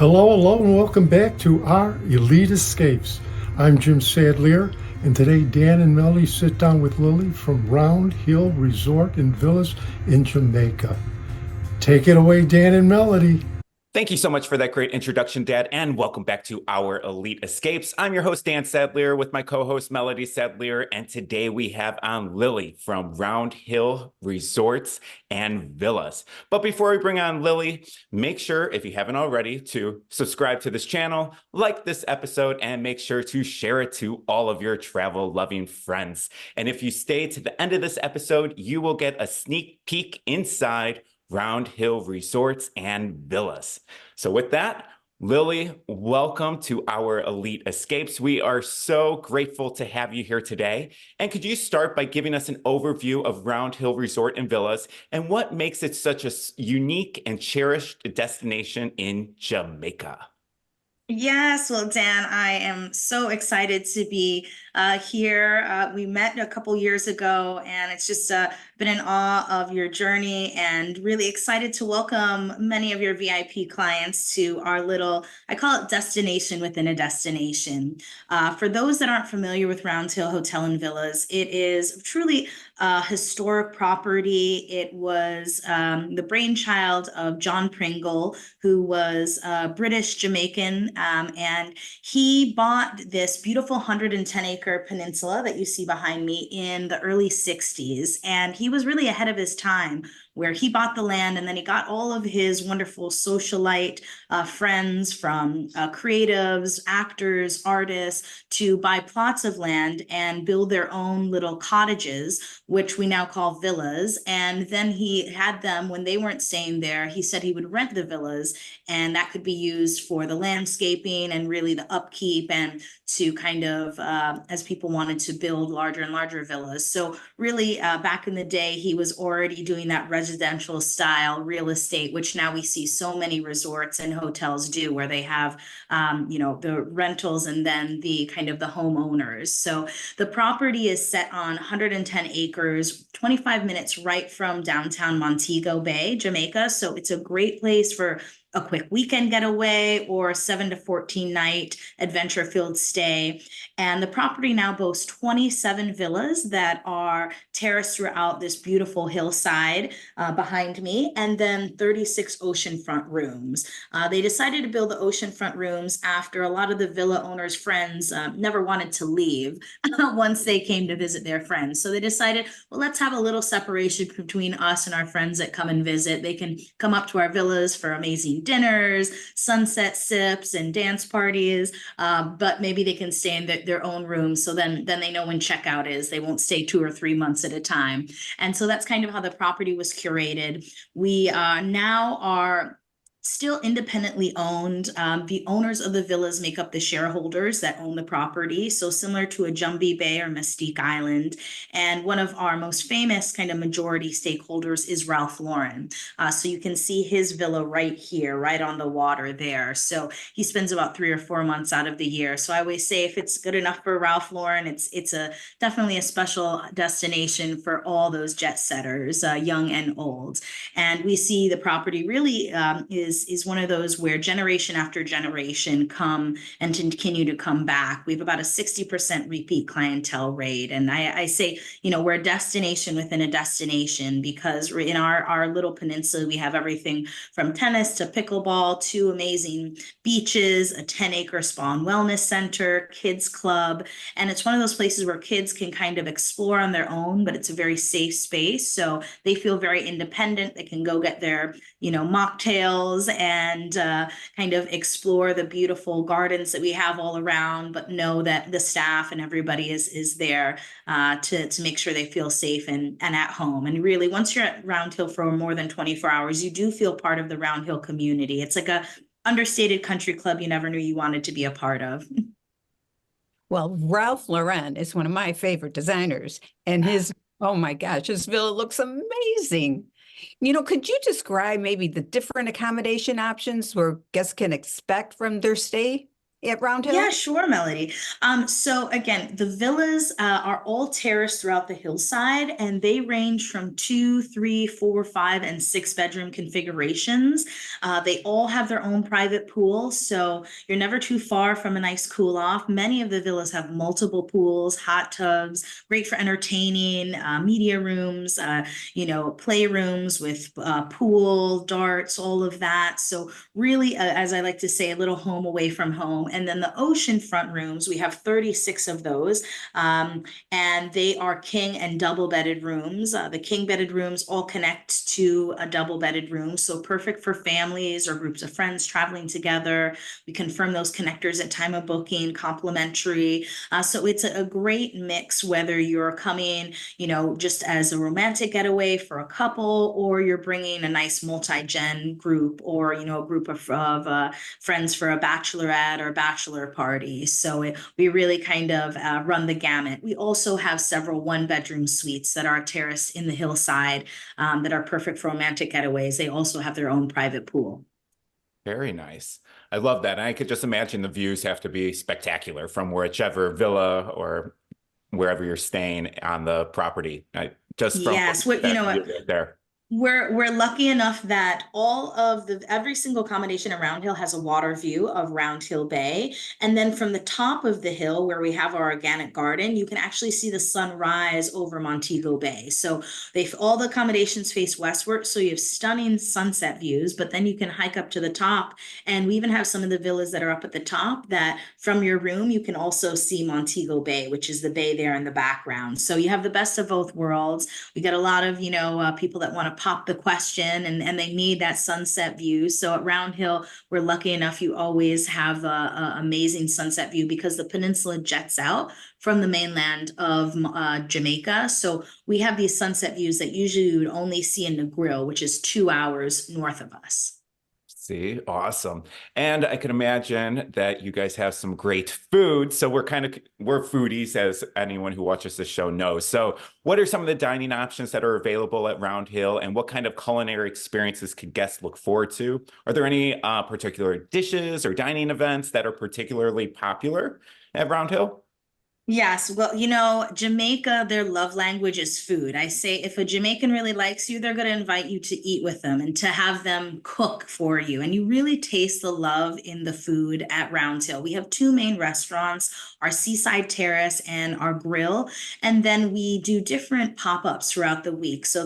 Hello, and welcome back to our Elite Escapes. I'm Jim Sadlier, and today Dan and Melody sit down with Lily from Round Hill Resort and Villas in Jamaica. Take it away, Dan and Melody. Thank you so much for that great introduction, Dad, and welcome back to our Elite Escapes. I'm your host, Dan Sadlier, with my co-host, Melody Sadlier, and today we have on Lily from Round Hill Resorts and Villas. But before we bring on Lily, make sure, if you haven't already, to subscribe to this channel, like this episode, and make sure to share it to all of your travel-loving friends. And if you stay to the end of this episode, you will get a sneak peek inside Round Hill Resorts and Villas. So with that, Lily, welcome to our Elite Escapes. We are so grateful to have you here today. And could you start by giving us an overview of Round Hill Resort and Villas and what makes it such a unique and cherished destination in Jamaica? Yes, well, Dan, I am so excited to be here. We met a couple years ago, and it's just been in awe of your journey and really excited to welcome many of your VIP clients to our little, I call it destination within a destination. For those that aren't familiar with Round Hill Hotel and Villas, it is truly a historic property. It was the brainchild of John Pringle, who was British Jamaican, and he bought this beautiful 110-acre peninsula that you see behind me in the early 60s. And he was really ahead of his time, where he bought the land and then he got all of his wonderful socialite friends from creatives, actors, artists to buy plots of land and build their own little cottages, which we now call villas. And then he had them, when they weren't staying there, he said he would rent the villas, and that could be used for the landscaping and really the upkeep, and to kind of, as people wanted to build larger and larger villas. So really, back in the day, he was already doing that residential style real estate, which now we see so many resorts and hotels do, where they have, the rentals and then the kind of the homeowners. So the property is set on 110 acres, 25 minutes right from downtown Montego Bay, Jamaica. So it's a great place for a quick weekend getaway or a 7 to 14 night adventure filled stay. And the property now boasts 27 villas that are terraced throughout this beautiful hillside behind me, and then 36 oceanfront rooms. They decided to build the oceanfront rooms after a lot of the villa owners' friends never wanted to leave once they came to visit their friends. So they decided, well, let's have a little separation between us and our friends that come and visit. They can come up to our villas for amazing dinners, sunset sips, and dance parties, but maybe they can stay in their own rooms. So then they know when checkout is. They won't stay 2 or 3 months at a time. And so that's kind of how the property was curated. We now are still independently owned. The owners of the villas make up the shareholders that own the property. So similar to a Jumbie Bay or Mystique Island. And one of our most famous kind of majority stakeholders is Ralph Lauren. So you can see his villa right here, right on the water there. So he spends about 3 or 4 months out of the year. So I always say, if it's good enough for Ralph Lauren, it's definitely a special destination for all those jet setters, young and old. And we see the property really is one of those where generation after generation come and continue to come back. We have about a 60% repeat clientele rate. And I say, we're a destination within a destination, because in our little peninsula, we have everything from tennis to pickleball to amazing beaches, a 10-acre spa and wellness center, kids club. And it's one of those places where kids can kind of explore on their own, but it's a very safe space. So they feel very independent. They can go get their, mocktails and kind of explore the beautiful gardens that we have all around, but know that the staff and everybody is there to make sure they feel safe and at home. And really, once you're at Round Hill for more than 24 hours, you do feel part of the Round Hill community. It's like a understated country club you never knew you wanted to be a part of. Well, Ralph Lauren is one of my favorite designers, and oh my gosh, his villa looks amazing. Could you describe maybe the different accommodation options where guests can expect from their stay? at Round Hill? Yeah, sure, Melody. So again, the villas are all terraced throughout the hillside, and they range from 2, 3, 4, 5, and 6 bedroom configurations. They all have their own private pool, so you're never too far from a nice cool off. Many of the villas have multiple pools, hot tubs, great for entertaining, media rooms, playrooms with pool, darts, all of that. So really, as I like to say, a little home away from home. And then the oceanfront rooms, we have 36 of those, and they are king and double bedded rooms. The king bedded rooms all connect to a double bedded room, so perfect for families or groups of friends traveling together. We confirm those connectors at time of booking, complimentary. So it's a great mix, whether you're coming, just as a romantic getaway for a couple, or you're bringing a nice multi-gen group, or, a group of friends for a bachelorette or bachelor party. So we really kind of run the gamut. We also have several one-bedroom suites that are terraced in the hillside that are perfect for romantic getaways. They also have their own private pool. Very nice. I love that. And I could just imagine the views have to be spectacular from whichever villa or wherever you're staying on the property. Yes, That view right there. We're lucky enough that every single accommodation in Round Hill has a water view of Round Hill Bay. And then from the top of the hill where we have our organic garden, you can actually see the sun rise over Montego Bay. So all the accommodations face westward, so you have stunning sunset views, but then you can hike up to the top. And we even have some of the villas that are up at the top that from your room, you can also see Montego Bay, which is the bay there in the background. So you have the best of both worlds. We got a lot of, people that want to pop the question and they need that sunset view. So at Round Hill, we're lucky enough you always have a amazing sunset view because the peninsula jets out from the mainland of Jamaica. So we have these sunset views that usually you would only see in Negril, which is 2 hours north of us. See, awesome. And I can imagine that you guys have some great food. So we're foodies, as anyone who watches this show knows. So what are some of the dining options that are available at Round Hill, and what kind of culinary experiences can guests look forward to? Are there any particular dishes or dining events that are particularly popular at Round Hill? Yes, well, Jamaica, their love language is food. I say if a Jamaican really likes you, they're going to invite you to eat with them and to have them cook for you. And you really taste the love in the food at Round Hill. We have 2 main restaurants, our Seaside Terrace and our grill. And then we do different pop-ups throughout the week. So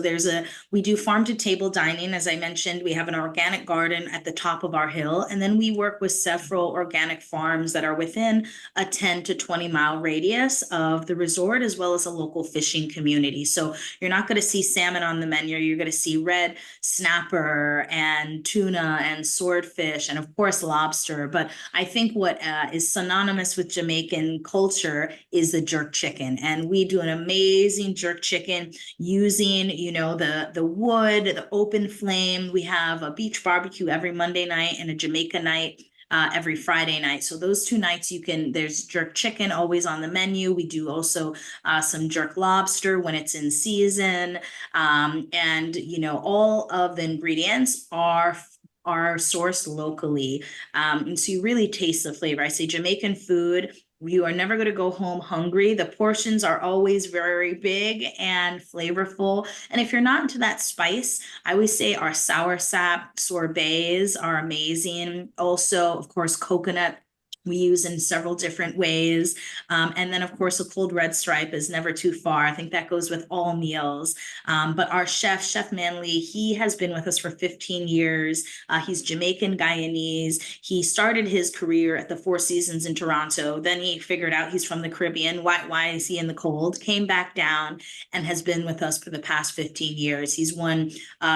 we do farm to table dining. As I mentioned, we have an organic garden at the top of our hill. And then we work with several organic farms that are within a 10 to 20-mile radius of the resort, as well as a local fishing community. So you're not going to see salmon on the menu. You're going to see red snapper and tuna and swordfish and of course lobster. But I think what is synonymous with Jamaican culture is the jerk chicken. And we do an amazing jerk chicken using, the wood, the open flame. We have a beach barbecue every Monday night and a Jamaica night every Friday night. So those 2 nights there's jerk chicken always on the menu. We do also some jerk lobster when it's in season. And, all of the ingredients are sourced locally. And so you really taste the flavor. I say Jamaican food, you are never going to go home hungry. The portions are always very big and flavorful. And if you're not into that spice, I always say our sour sap sorbets are amazing. Also, of course, coconut we use in several different ways. And then, of course, a cold red stripe is never too far. I think that goes with all meals. But our Chef Manley, he has been with us for 15 years. He's Jamaican Guyanese. He started his career at the Four Seasons in Toronto. Then he figured out he's from the Caribbean. Why is he in the cold? Came back down and has been with us for the past 15 years. He's won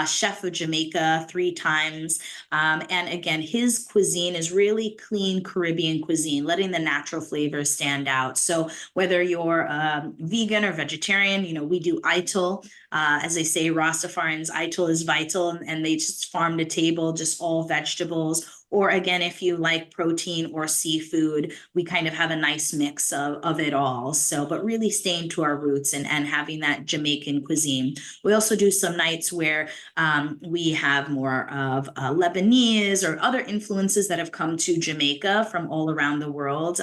Chef of Jamaica 3 times. And again, his cuisine is really clean Caribbean cuisine, letting the natural flavors stand out. So whether you're vegan or vegetarian, we do ital. As they say, Rastafarians, ital is vital, and they just farm to table, just all vegetables. Or again, if you like protein or seafood, we kind of have a nice mix of it all. So, but really staying to our roots and having that Jamaican cuisine. We also do some nights where we have more of Lebanese or other influences that have come to Jamaica from all around the world.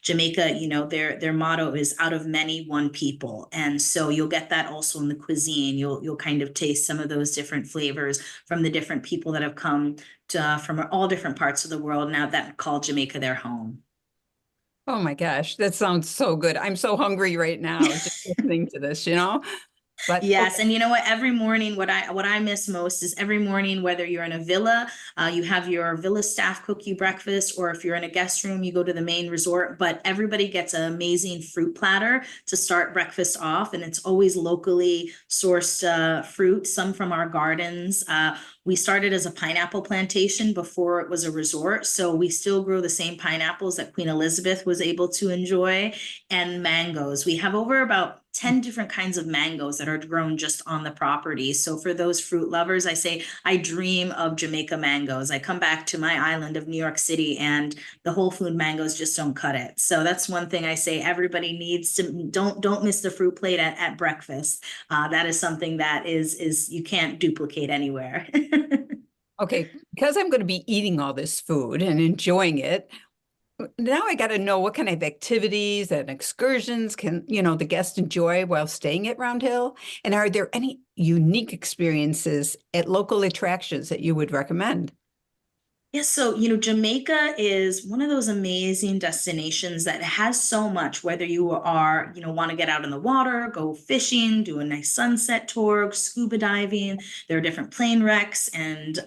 Jamaica, their motto is "out of many, one people," and so you'll get that also in the cuisine. You'll kind of taste some of those different flavors from the different people that have come from all different parts of the world now that call Jamaica their home. Oh my gosh, that sounds so good. I'm so hungry right now just listening to this, you know? But Yes, okay. and you know what? Every morning, what I miss most is every morning, whether you're in a villa, you have your villa staff cook you breakfast, or if you're in a guest room, you go to the main resort. But everybody gets an amazing fruit platter to start breakfast off, and it's always locally sourced fruit, some from our gardens. We started as a pineapple plantation before it was a resort, so we still grow the same pineapples that Queen Elizabeth was able to enjoy, and mangoes. We have over about 10 different kinds of mangoes that are grown just on the property. So for those fruit lovers, I say I dream of Jamaica mangoes. I come back to my island of New York City and the whole food mangoes just don't cut it. So that's one thing I say everybody needs to don't miss the fruit plate at breakfast. That is something that is you can't duplicate anywhere. Okay, because I'm going to be eating all this food and enjoying it, now I got to know what kind of activities and excursions can, the guests enjoy while staying at Round Hill? And are there any unique experiences at local attractions that you would recommend? Yes, so Jamaica is one of those amazing destinations that has so much, whether you are, want to get out in the water, go fishing, do a nice sunset tour, scuba diving. There are different plane wrecks and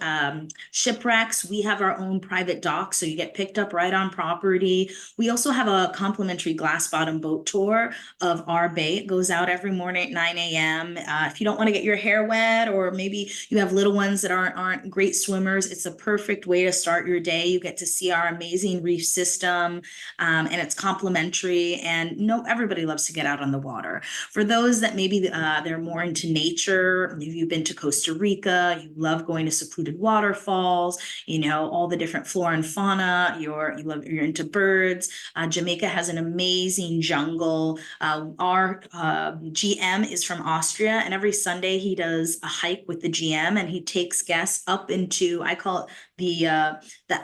shipwrecks. We have our own private dock, so you get picked up right on property. We also have a complimentary glass bottom boat tour of our bay. It goes out every morning at 9 a.m. If you don't want to get your hair wet, or maybe you have little ones that aren't great swimmers, it's a perfect way to start your day. You get to see our amazing reef system, and it's complimentary. And everybody loves to get out on the water. For those that maybe they're more into nature, if you've been to Costa Rica, you love going to secluded waterfalls, all the different flora and fauna. You're into birds. Jamaica has an amazing jungle. Our GM is from Austria, and every Sunday he does a hike with the GM, and he takes guests up into, I call it the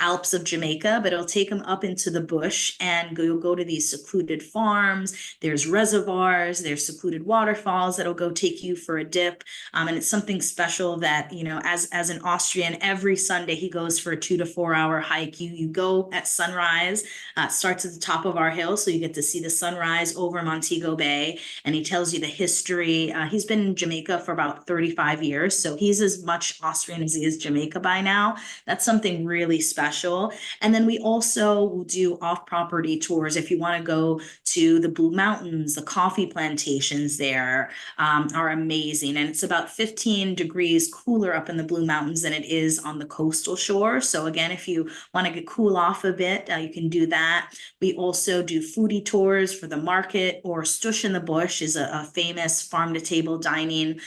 Alps of Jamaica, but it'll take them up into the bush, and you'll go to these secluded farms. There's reservoirs, there's secluded waterfalls that'll go take you for a dip. And it's something special that, as an Austrian, every Sunday he goes for a 2 to 4 hour hike. You go at sunrise, starts at the top of our hill, so you get to see the sunrise over Montego Bay, and he tells you the history. He's been in Jamaica for about 35 years, so he's as much Austrian as he is Jamaica by now. That's something really special. And then we also will do off-property tours if you want to go to the Blue Mountains. The coffee plantations there are amazing. And it's about 15 degrees cooler up in the Blue Mountains than it is on the coastal shore. So again, if you want to get cool off a bit, you can do that. We also do foodie tours for the market, or Stush in the Bush is a famous farm-to-table dining.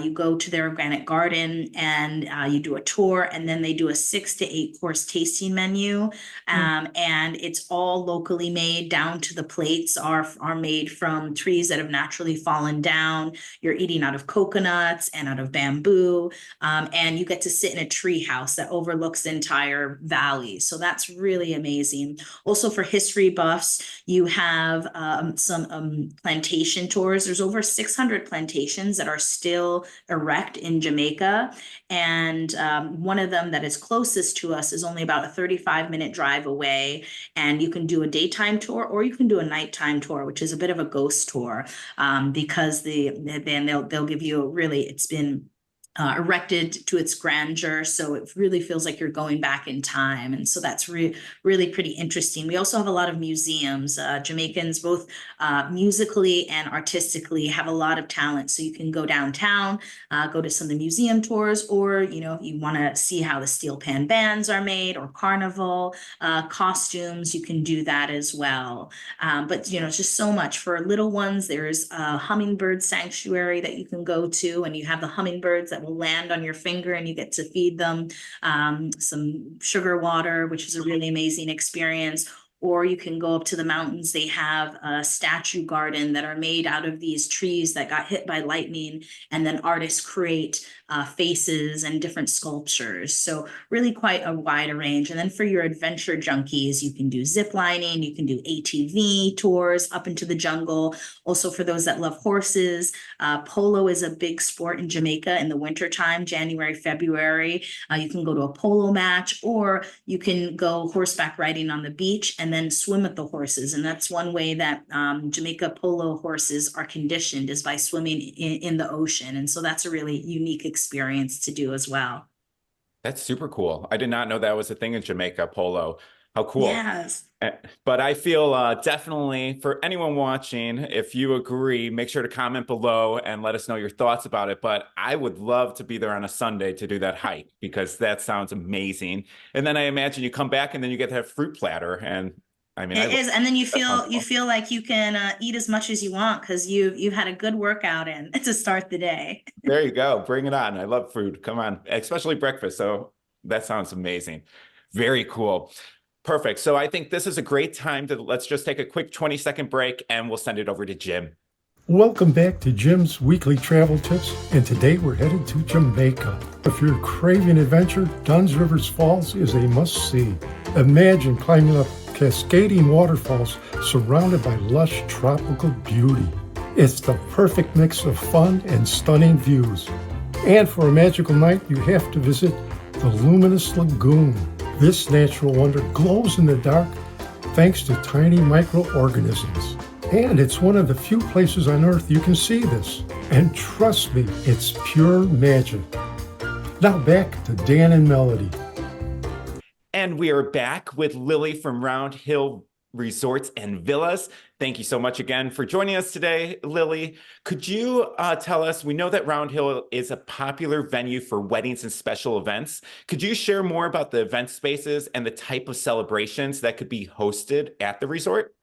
You go to their organic garden and you do a tour, and then they do a 6 to 8 course tasting menu. And it's all locally made, down to the plates are made from trees that have naturally fallen down. You're eating out of coconuts and out of bamboo, and you get to sit in a tree house that overlooks the entire valley. So that's really amazing. Also, for history buffs, you have some plantation tours. There's over 600 plantations that are still erect in Jamaica, and one of them that is closest to us is only about a 35-minute drive away, and you can do a daytime tour or you can do a nighttime tour, which is a bit of a ghost tour, because then they'll give you it's been erected to its grandeur, so it really feels like you're going back in time, and so that's really pretty interesting. We also have a lot of museums. Jamaicans, both musically and artistically, have a lot of talent, so you can go downtown, go to some of the museum tours, or if you want to see how the steel pan bands are made, or carnival costumes, you can do that as well. But it's just so much for little ones. There's a hummingbird sanctuary that you can go to, and you have the hummingbirds that that will land on your finger and you get to feed them some sugar water, which is a really amazing experience. Or you can go up to the mountains. They have a statue garden that are made out of these trees that got hit by lightning, and then artists create faces and different sculptures. So really quite a wide range. And then for your adventure junkies, you can do zip lining, you can do ATV tours up into the jungle. Also for those that love horses, polo is a big sport in Jamaica in the wintertime, January, February. You can go to a polo match, or you can go horseback riding on the beach and then swim with the horses. And that's one way that Jamaica polo horses are conditioned, is by swimming in the ocean. And so that's a really unique experience to do as well. That's super cool. I did not know that was a thing in Jamaica, polo. How cool. Yes. But I feel definitely for anyone watching, if you agree, make sure to comment below and let us know your thoughts about it. But I would love to be there on a Sunday to do that hike, because that sounds amazing. And then I imagine you come back and then you get to have fruit platter. And I mean, It is, and then you feel like you can eat as much as you want because you've had a good workout in to start the day. There you go. Bring it on. I love food. Come on, especially breakfast. So that sounds amazing. Very cool. Perfect. So I think this is a great time to let's just take a quick 20-second break and we'll send it over to Jim. Welcome back to Jim's weekly travel tips, and today we're headed to Jamaica. If you're craving adventure, Dunn's Rivers Falls is a must-see. Imagine climbing up cascading waterfalls surrounded by lush tropical beauty. It's the perfect mix of fun and stunning views. And for a magical night, you have to visit the luminous lagoon. This natural wonder glows in the dark thanks to tiny microorganisms. And it's one of the few places on Earth you can see this. And trust me, it's pure magic. Now back to Dan and Melody. And we are back with Lily from Round Hill Resorts and Villas. Thank you so much again for joining us today, Lily. Could you tell us, we know that Round Hill is a popular venue for weddings and special events. Could you share more about the event spaces and the type of celebrations that could be hosted at the resort?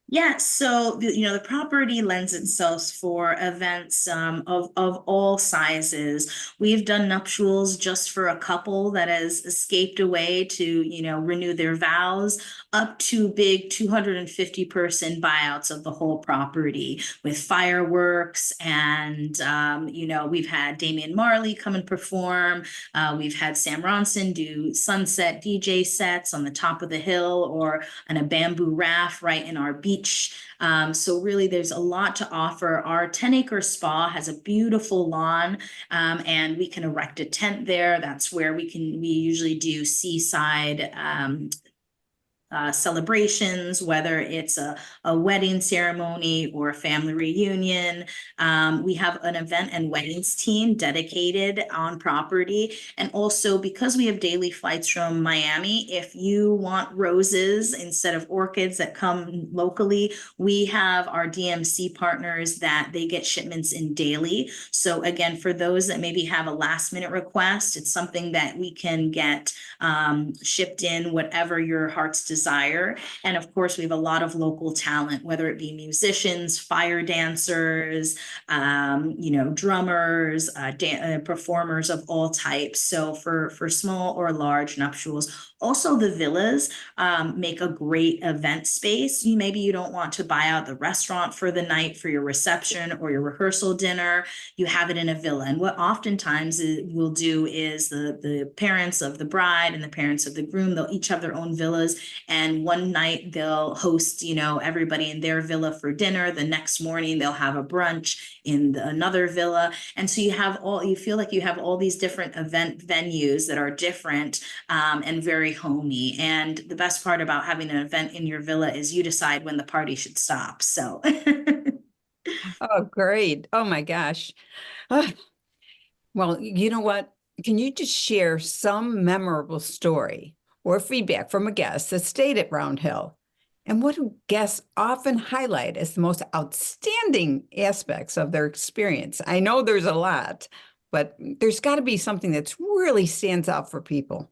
Yeah, so the property lends itself for events of all sizes. We've done nuptials just for a couple that has escaped away to renew their vows, up to big 250-person buyouts of the whole property with fireworks, and we've had Damian Marley come and perform. We've had Sam Ronson do sunset DJ sets on the top of the hill or on a bamboo raft right in our beach. So really there's a lot to offer. Our 10-acre spa has a beautiful lawn, and we can erect a tent there. That's where we usually do seaside celebrations, whether it's a wedding ceremony or a family reunion. We have an event and weddings team dedicated on property. And also, because we have daily flights from Miami, if you want roses instead of orchids that come locally, we have our DMC partners that they get shipments in daily. So again, for those that maybe have a last minute request, it's something that we can get shipped in, whatever your heart's desire. And of course, we have a lot of local talent, whether it be musicians, fire dancers, drummers, performers of all types. So for small or large nuptials. Also, the villas make a great event space. Maybe you don't want to buy out the restaurant for the night for your reception or your rehearsal dinner. You have it in a villa. And what oftentimes we'll do is the parents of the bride and the parents of the groom, they'll each have their own villas. And one night they'll host, everybody in their villa for dinner. The next morning they'll have a brunch in another villa. And so you feel like you have all these different event venues that are different and very homey. And the best part about having an event in your villa is you decide when the party should stop. So. Oh, great. Oh my gosh. Well, you know what? Can you just share some memorable story or feedback from a guest that stayed at Round Hill? And what do guests often highlight as the most outstanding aspects of their experience? I know there's a lot, but there's got to be something that's really stands out for people.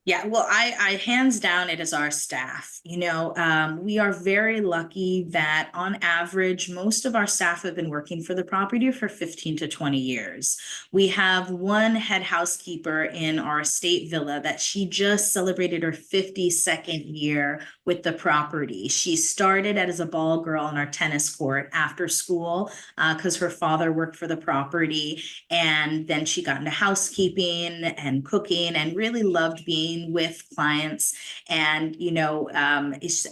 Yeah, well, I hands down, it is our staff. We are very lucky that on average, most of our staff have been working for the property for 15 to 20 years. We have one head housekeeper in our estate villa that she just celebrated her 52nd year with the property. She started as a ball girl on our tennis court after school because her father worked for the property. And then she got into housekeeping and cooking and really loved being with clients. And,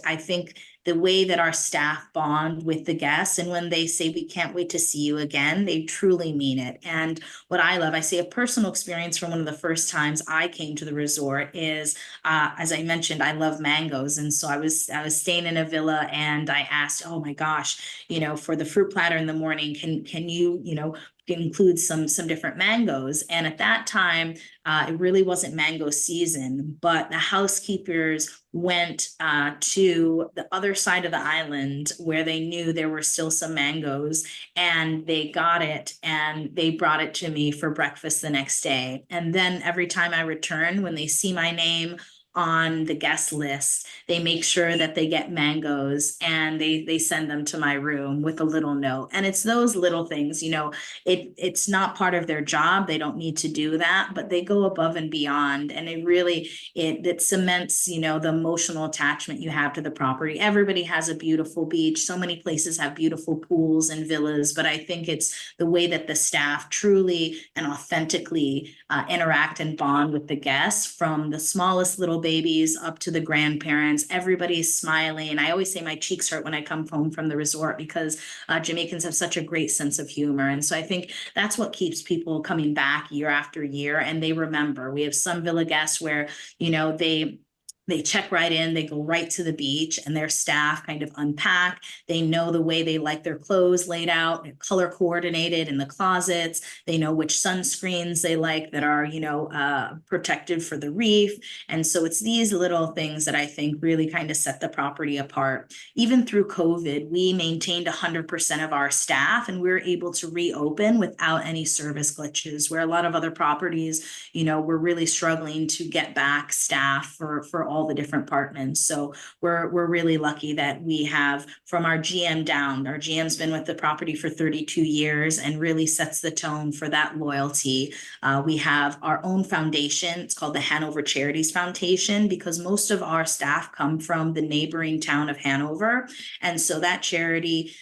I think the way that our staff bond with the guests, and when they say, we can't wait to see you again, they truly mean it. And what I love, I say a personal experience from one of the first times I came to the resort is, as I mentioned, I love mangoes. And so I was staying in a villa and I asked, oh my gosh, for the fruit platter in the morning, can you, include some different mangoes. And at that time, it really wasn't mango season, but the housekeepers went to the other side of the island where they knew there were still some mangoes, and they got it and they brought it to me for breakfast the next day. And then every time I return, when they see my name on the guest list, they make sure that they get mangoes and they send them to my room with a little note. And it's those little things, it's not part of their job. They don't need to do that, but they go above and beyond. And it cements, the emotional attachment you have to the property. Everybody has a beautiful beach. So many places have beautiful pools and villas, but I think it's the way that the staff truly and authentically interact and bond with the guests, from the smallest little babies up to the grandparents. Everybody's smiling. I always say my cheeks hurt when I come home from the resort because Jamaicans have such a great sense of humor. And so I think that's what keeps people coming back year after year, and they remember. We have some villa guests where, they check right in, they go right to the beach, and their staff kind of unpack. They know the way they like their clothes laid out, color coordinated in the closets. They know which sunscreens they like that are, protected for the reef. And so it's these little things that I think really kind of set the property apart. Even through COVID, we maintained 100% of our staff, and we were able to reopen without any service glitches, where a lot of other properties, we're really struggling to get back staff for all the different apartments. So we're really lucky that we have, from our GM down, our GM's been with the property for 32 years and really sets the tone for that loyalty. We have our own foundation. It's called the Hanover Charities Foundation, because most of our staff come from the neighboring town of Hanover. And so that charity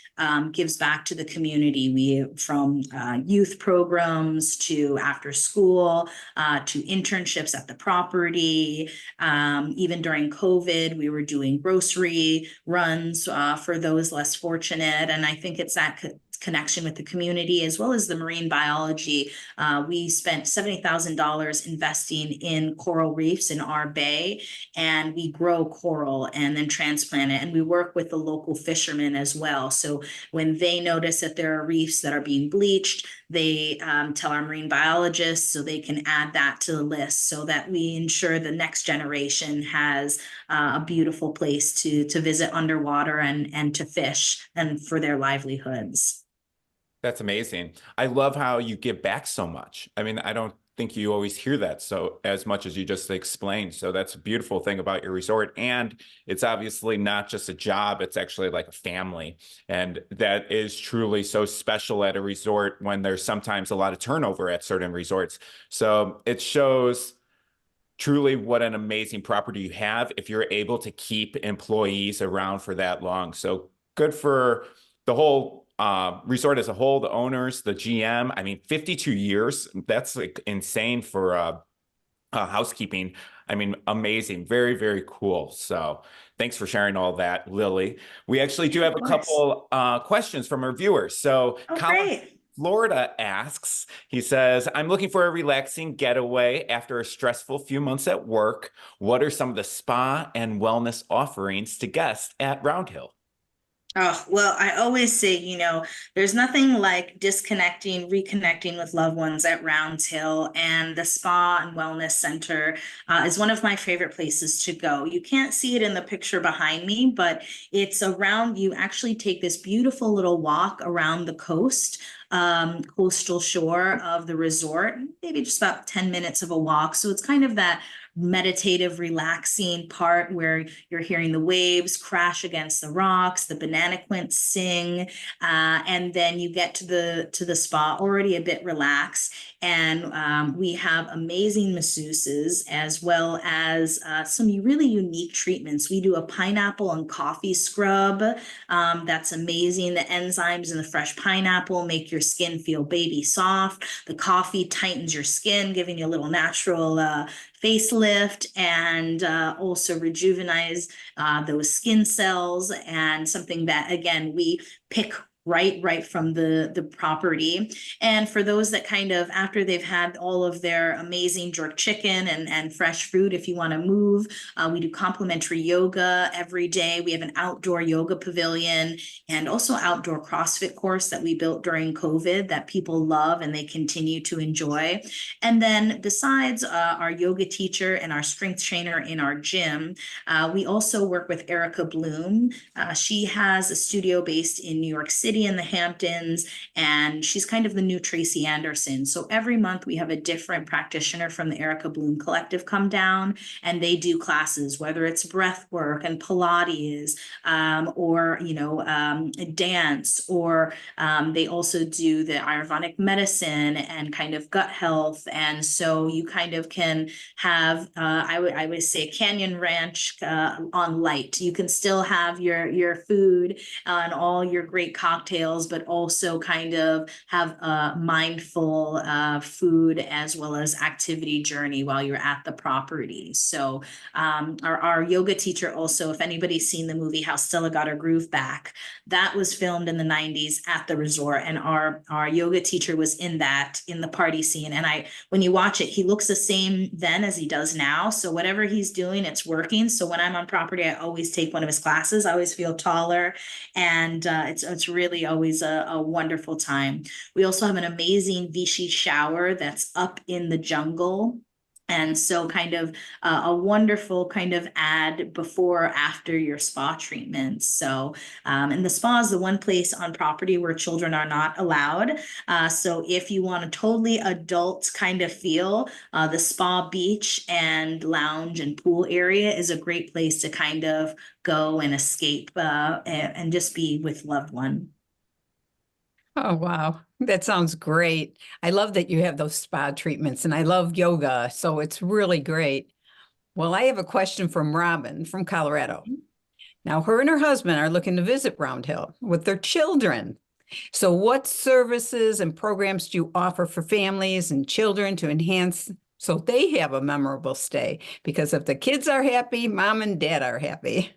gives back to the community. From youth programs to after school to internships at the property. Even during COVID, we were doing grocery runs for those less fortunate. And I think it's that connection with the community, as well as the marine biology. We spent $70,000 investing in coral reefs in our bay, and we grow coral and then transplant it. And we work with the local fishermen as well. So when they notice that there are reefs that are being bleached, they tell our marine biologists so they can add that to the list, so that we ensure the next generation has a beautiful place to visit underwater and to fish and for their livelihoods. That's amazing. I love how you give back so much. I mean, I don't think you always hear that so as much as you just explained. So that's a beautiful thing about your resort. And it's obviously not just a job, it's actually like a family. And that is truly so special at a resort, when there's sometimes a lot of turnover at certain resorts. So it shows truly what an amazing property you have if you're able to keep employees around for that long. So good for the whole resort as a whole, the owners, the GM. I mean, 52 years, that's like insane for housekeeping. I mean, amazing. Very, very cool. So thanks for sharing all that, Lily. We actually do have a couple questions from our viewers. So Great. Florida asks, he says, I'm looking for a relaxing getaway after a stressful few months at work. What are some of the spa and wellness offerings to guests at Round Hill? Oh, well, I always say, there's nothing like disconnecting, reconnecting with loved ones at Rounds Hill, and the Spa and Wellness Center is one of my favorite places to go. You can't see it in the picture behind me, but it's around, you actually take this beautiful little walk around the coastal shore of the resort, maybe just about 10 minutes of a walk. So it's kind of that meditative, relaxing part where you're hearing the waves crash against the rocks, the banana quints sing, and then you get to the spa already a bit relaxed. And we have amazing masseuses as well as some really unique treatments. We do a pineapple and coffee scrub. That's amazing. The enzymes in the fresh pineapple make your skin feel baby soft. The coffee tightens your skin, giving you a little natural facelift, and also rejuvenates those skin cells, and something that, again, we pick right from the property. And for those that kind of, after they've had all of their amazing jerk chicken and fresh fruit, if you want to move, we do complimentary yoga every day. We have an outdoor yoga pavilion and also outdoor CrossFit course that we built during COVID that people love and they continue to enjoy. And then besides our yoga teacher and our strength trainer in our gym, we also work with Erica Bloom. She has a studio based in New York City in the Hamptons, and she's kind of the new Tracy Anderson. So every month we have a different practitioner from the Erica Bloom Collective come down, and they do classes, whether it's breath work and Pilates, or dance, or they also do the Ayurvedic medicine and kind of gut health. And so you kind of can have, I would say, Canyon Ranch on light. You can still have your food and all your great cocktails, but also kind of have a mindful food as well as activity journey while you're at the property. So our yoga teacher also, if anybody's seen the movie How Stella Got Her Groove Back, that was filmed in the 90s at the resort, and our yoga teacher was in the party scene. And when you watch it, he looks the same then as he does now. So whatever he's doing, it's working. So when I'm on property, I always take one of his classes. I always feel taller, and it's really always a wonderful time. We also have an amazing Vichy shower that's up in the jungle. And so kind of a wonderful kind of add before or after your spa treatments. So, and the spa is the one place on property where children are not allowed. So if you want a totally adult kind of feel, the spa, beach, and lounge and pool area is a great place to kind of go and escape and just be with loved one. Oh, wow. That sounds great. I love that you have those spa treatments, and I love yoga, so it's really great. Well, I have a question from Robin from Colorado. Now, her and her husband are looking to visit Round Hill with their children. So what services and programs do you offer for families and children to enhance so they have a memorable stay? Because if the kids are happy, mom and dad are happy.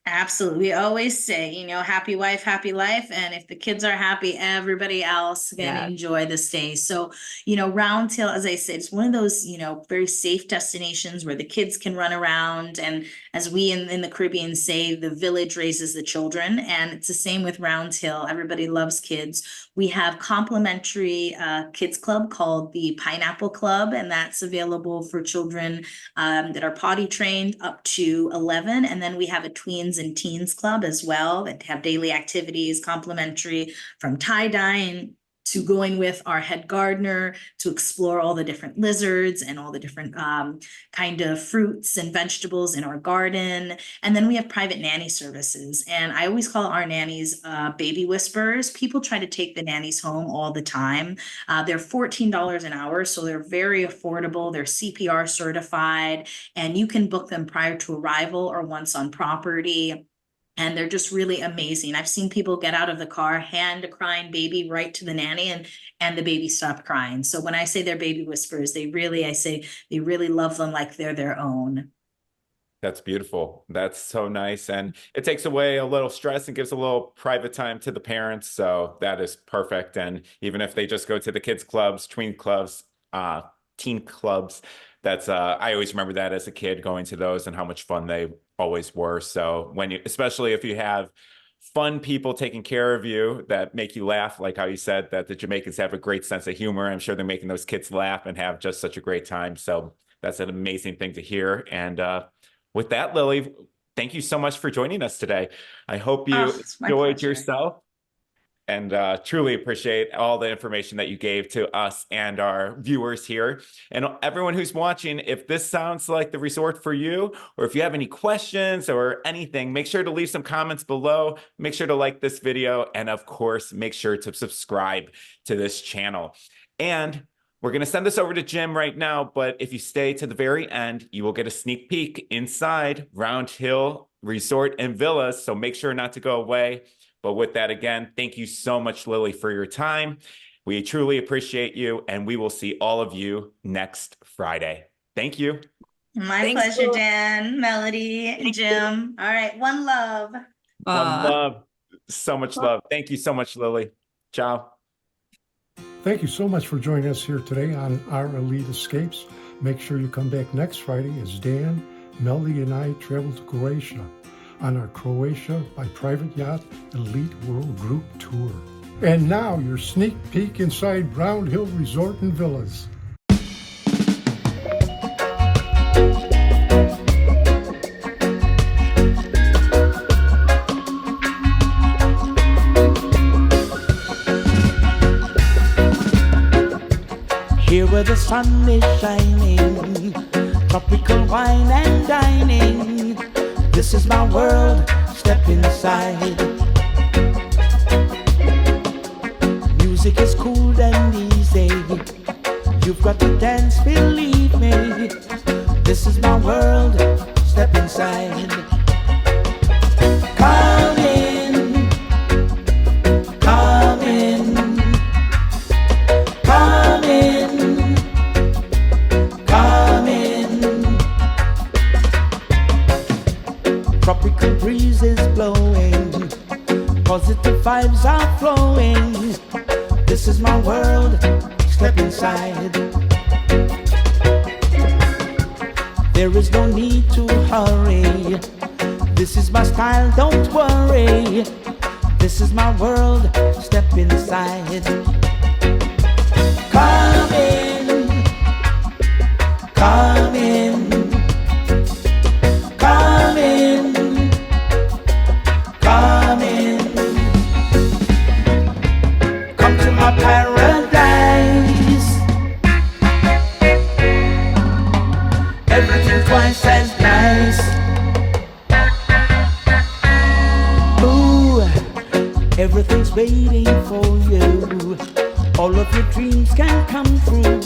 Absolutely. We always say, happy wife, happy life. And if the kids are happy, everybody else can enjoy the stay. So, Round Hill, as I said, it's one of those, very safe destinations where the kids can run around. And as we in the Caribbean say, the village raises the children. And it's the same with Round Hill. Everybody loves kids. We have complimentary kids club called the Pineapple Club, and that's available for children that are potty trained up to 11. And then we have a tweens and teens club as well that have daily activities complimentary, from tie-dyeing to going with our head gardener to explore all the different lizards and all the different kind of fruits and vegetables in our garden. And then we have private nanny services. And I always call our nannies baby whisperers. People try to take the nannies home all the time. They're $14 an hour, so they're very affordable. They're CPR certified, and you can book them prior to arrival or once on property. And they're just really amazing. I've seen people get out of the car, hand a crying baby right to the nanny, and the baby stopped crying. So when I say they're baby whisperers, I say they really love them like they're their own. That's beautiful. That's so nice. And it takes away a little stress and gives a little private time to the parents. So that is perfect. And even if they just go to the kids clubs, tween clubs, teen clubs, that's I always remember that as a kid, going to those and how much fun they always were. So especially if you have fun people taking care of you that make you laugh, like how you said that the Jamaicans have a great sense of humor. I'm sure they're making those kids laugh and have just such a great time. So that's an amazing thing to hear. And with that, Lily, thank you so much for joining us today. I hope you enjoyed yourself. and truly appreciate all the information that you gave to us and our viewers here. And everyone who's watching, if this sounds like the resort for you, or if you have any questions or anything, make sure to leave some comments below. Make sure to like this video, and of course, make sure to subscribe to this channel. And we're going to send this over to Jim right now, but if you stay to the very end, you will get a sneak peek inside Round Hill Resort and Villas, so make sure not to go away. But with that, again, thank you so much, Lily, for your time. We truly appreciate you, and we will see all of you next Friday. Thank you. My pleasure, Dan, Melody, and Jim. All right, one love. One love. So much love. Thank you so much, Lily. Ciao. Thank you so much for joining us here today on Our Elite Escapes. Make sure you come back next Friday as Dan, Melody, and I travel to Croatia on our Croatia by Private Yacht Elite World Group Tour. And now your sneak peek inside Round Hill Resort and Villas. Here where the sun is shining, tropical wine and dining. This is my world, step inside. Music is cool and easy. You've got to dance, believe me. This is my world, step inside. Come in, come in, come in, come in. Tropical breezes blowing, positive vibes are flowing. This is my world, step inside. There is no need to hurry. This is my style, don't worry. This is my world, step inside. Come in, come in, come in, come in. Come to my paradise. Everything's twice as nice. Ooh, everything's waiting for you. All of your dreams can come true.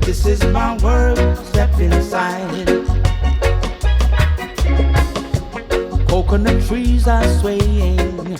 This is my world, step inside. Coconut trees are swaying,